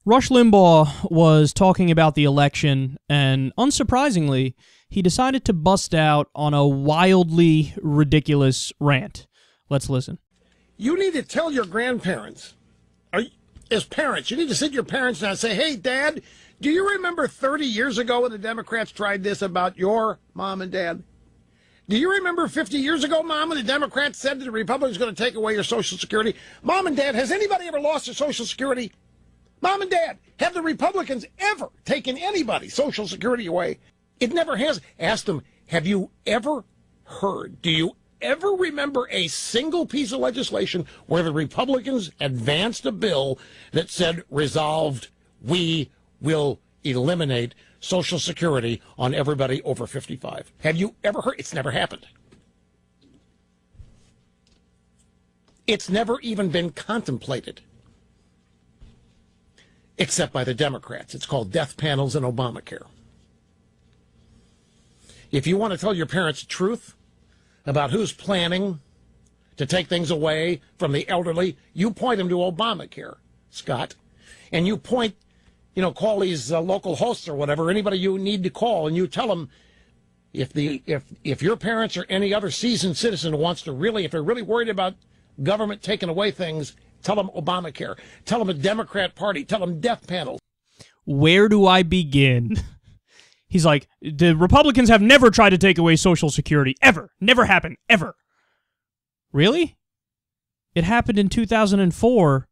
Rush Limbaugh was talking about the election, and unsurprisingly, he decided to bust out on a wildly ridiculous rant. Let's listen. You need to tell your grandparents, as parents, you need to sit your parents down and say, hey, Dad, do you remember 30 years ago when the Democrats tried this about your mom and dad? Do you remember 50 years ago, Mom, when the Democrats said that the Republicans were going to take away your Social Security? Mom and Dad, has anybody ever lost their Social Security? Mom and Dad, have the Republicans ever taken anybody's Social Security away? It never has. Ask them, have you ever heard, do you ever remember a single piece of legislation where the Republicans advanced a bill that said, resolved, we will eliminate Social Security on everybody over 55? Have you ever heard? It's never happened. It's never even been contemplated. Except by the Democrats. It's called death panels and Obamacare. If you want to tell your parents the truth about who's planning to take things away from the elderly, you point them to Obamacare, Scott. And you point, call these local hosts or whatever, anybody you need to call, and you tell them if your parents or any other seasoned citizen wants to really, if they're really worried about government taking away things, tell them Obamacare. Tell them a Democrat Party. Tell them death panels. Where do I begin? He's like, the Republicans have never tried to take away Social Security. Ever. Never happened. Ever. Really? It happened in 2004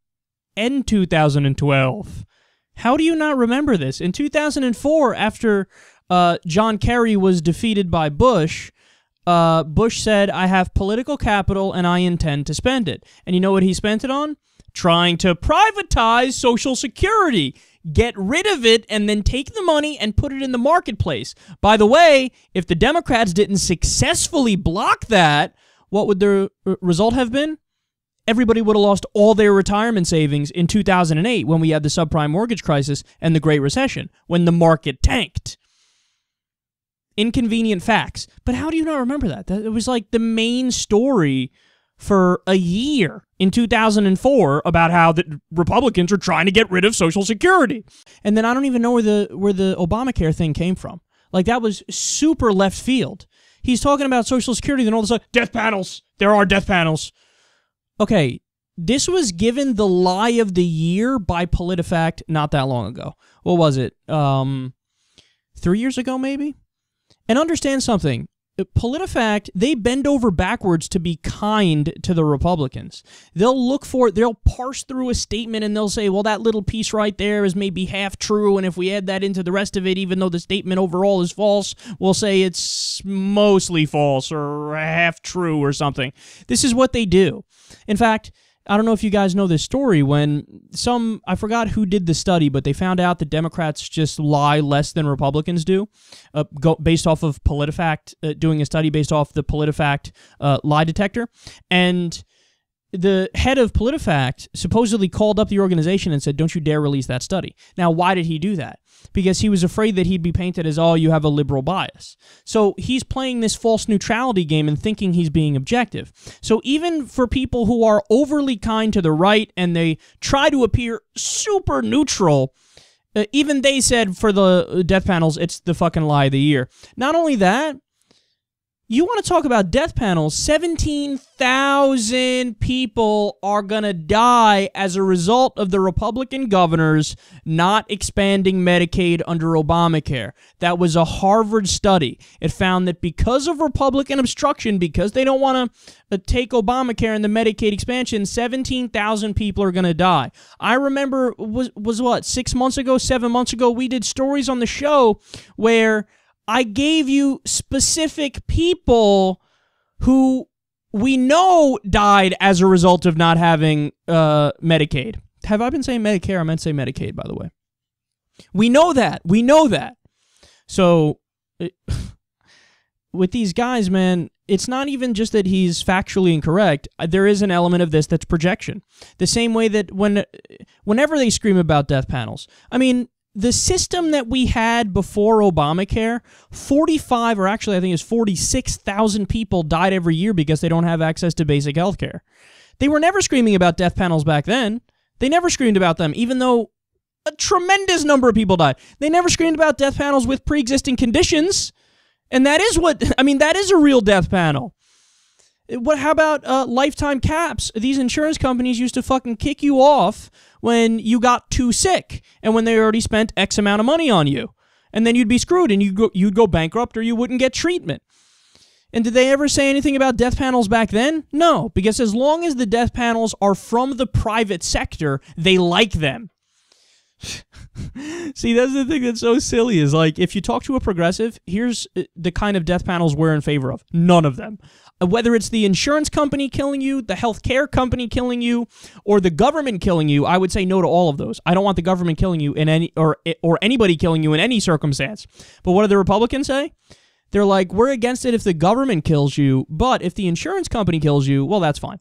and 2012. How do you not remember this? In 2004, after John Kerry was defeated by Bush, Bush said, I have political capital and I intend to spend it. And you know what he spent it on? Trying to privatize Social Security. Get rid of it and then take the money and put it in the marketplace. By the way, if the Democrats didn't successfully block that, what would the result have been? Everybody would have lost all their retirement savings in 2008 when we had the subprime mortgage crisis and the Great Recession, when the market tanked. Inconvenient facts. But how do you not remember that? It was like the main story for a year in 2004 about how the Republicans are trying to get rid of Social Security. And then I don't even know where the Obamacare thing came from. Like, that was super left field. He's talking about Social Security, then all of a sudden, death panels. There are death panels. Okay, this was given the lie of the year by PolitiFact not that long ago. What was it? 3 years ago, maybe? And understand something. PolitiFact, they bend over backwards to be kind to the Republicans. They'll parse through a statement and they'll say, well, that little piece right there is maybe half true, and if we add that into the rest of it, even though the statement overall is false, we'll say it's mostly false or half true or something. This is what they do. In fact, I don't know if you guys know this story, when I forgot who did the study, but they found out that Democrats just lie less than Republicans do, based off of PolitiFact, doing a study based off the PolitiFact lie detector. And the head of PolitiFact supposedly called up the organization and said, don't you dare release that study. Now, why did he do that? Because he was afraid that he'd be painted as, oh, you have a liberal bias. So he's playing this false neutrality game and thinking he's being objective. So even for people who are overly kind to the right and they try to appear super neutral, even they said for the death panels, it's the fucking lie of the year. Not only that, you want to talk about death panels, 17,000 people are going to die as a result of the Republican governors not expanding Medicaid under Obamacare. That was a Harvard study. It found that because of Republican obstruction, because they don't want to take Obamacare and the Medicaid expansion, 17,000 people are going to die. I remember, was what, 6 months ago, 7 months ago, we did stories on the show where I gave you specific people who we know died as a result of not having Medicaid. Have I been saying Medicare? I meant to say Medicaid, by the way. We know that. We know that. So, with these guys, man, it's not even just that he's factually incorrect. There is an element of this that's projection. The same way that whenever they scream about death panels, I mean, the system that we had before Obamacare, 45, or actually I think it's 46,000 people died every year because they don't have access to basic health care. They were never screaming about death panels back then. They never screamed about them, even though a tremendous number of people died. They never screamed about death panels with pre-existing conditions. And that is that is a real death panel. How about lifetime caps? These insurance companies used to fucking kick you off when you got too sick and when they already spent X amount of money on you. And then you'd be screwed and you'd go bankrupt or you wouldn't get treatment. And did they ever say anything about death panels back then? No, because as long as the death panels are from the private sector, they like them. See, that's the thing that's so silly is like, if you talk to a progressive, here's the kind of death panels we're in favor of. None of them. Whether it's the insurance company killing you, the healthcare company killing you, or the government killing you, I would say no to all of those. I don't want the government killing you in any or anybody killing you in any circumstance. But what do the Republicans say? They're like, we're against it if the government kills you, but if the insurance company kills you, well, that's fine.